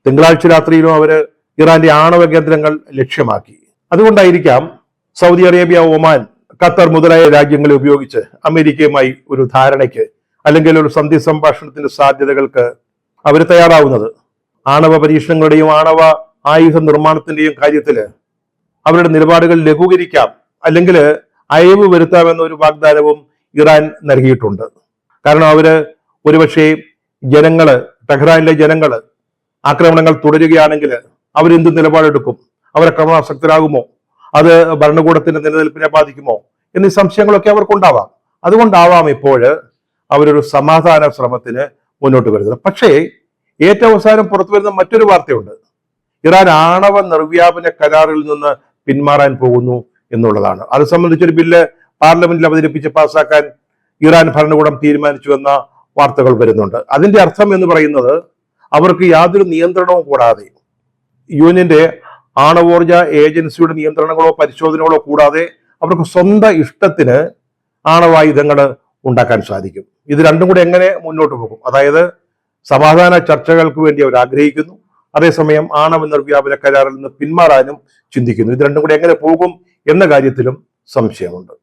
തിങ്കളാഴ്ച രാത്രിയിലും അവര് ഇറാന്റെ ആണവ കേന്ദ്രങ്ങൾ ലക്ഷ്യമാക്കി. അതുകൊണ്ടായിരിക്കാം സൗദി അറേബ്യ, ഒമാൻ, ഖത്തർ മുതലായ രാജ്യങ്ങളെ ഉപയോഗിച്ച് അമേരിക്കയുമായി ഒരു ധാരണയ്ക്ക് അല്ലെങ്കിൽ ഒരു സന്ധി സംഭാഷണത്തിന്റെ സാധ്യതകൾക്ക് അവർ തയ്യാറാവുന്നത്. ആണവ പരീക്ഷണങ്ങളുടെയും ആണവ ആയുധ നിർമ്മാണത്തിന്റെയും കാര്യത്തില് അവരുടെ നിലപാടുകൾ ലഘൂകരിക്കാം, അല്ലെങ്കിൽ അയവ് വരുത്താമെന്ന ഒരു വാഗ്ദാനവും ഇറാൻ നൽകിയിട്ടുണ്ട്. കാരണം അവര് ഒരുപക്ഷെ ടെഹ്റാനിലെ ജനങ്ങള് ആക്രമണങ്ങൾ തുടരുകയാണെങ്കിൽ അവരെന്ത് നിലപാടെടുക്കും? അവർ അക്രമാസക്തരാകുമോ? അത് ഭരണകൂടത്തിന്റെ നിലനിൽപ്പിനെ ബാധിക്കുമോ? എന്നീ സംശയങ്ങളൊക്കെ അവർക്കുണ്ടാവാം. അതുകൊണ്ടാവാം ഇപ്പോൾ അവരൊരു സമാധാന ശ്രമത്തിന് മുന്നോട്ട് വരുന്നത്. പക്ഷേ ഏറ്റവും അവസാനം പുറത്തു വരുന്ന മറ്റൊരു വാർത്തയുണ്ട്. ഇറാൻ ആണവ നിർവ്യാപന കരാറിൽ നിന്ന് പിന്മാറാൻ പോകുന്നു എന്നുള്ളതാണ്. അത് സംബന്ധിച്ചൊരു ബില്ല് പാർലമെന്റിൽ അവതരിപ്പിച്ച് പാസ്സാക്കാൻ ഇറാൻ ഭരണകൂടം തീരുമാനിച്ചു എന്ന വാർത്തകൾ വരുന്നുണ്ട്. അതിന്റെ അർത്ഥം എന്ന് പറയുന്നത് അവർക്ക് യാതൊരു നിയന്ത്രണവും കൂടാതെ, യുഎന്നിന്റെ ആണവോർജ ഏജൻസിയുടെ നിയന്ത്രണങ്ങളോ പരിശോധനകളോ കൂടാതെ അവർക്ക് സ്വന്തം ഇഷ്ടത്തിന് ആണവായുധങ്ങൾ ഉണ്ടാക്കാൻ സാധിക്കും. ഇത് രണ്ടും കൂടെ എങ്ങനെ മുന്നോട്ട് പോകും? അതായത് സമാധാന ചർച്ചകൾക്ക് വേണ്ടി അവർ ആഗ്രഹിക്കുന്നു, അതേസമയം ആണവ നിർവ്യാപന കരാറിൽ നിന്ന് പിന്മാറാനും ചിന്തിക്കുന്നു. ഇത് രണ്ടും കൂടെ എങ്ങനെ പോകും എന്ന കാര്യത്തിലും സംശയമുണ്ട്.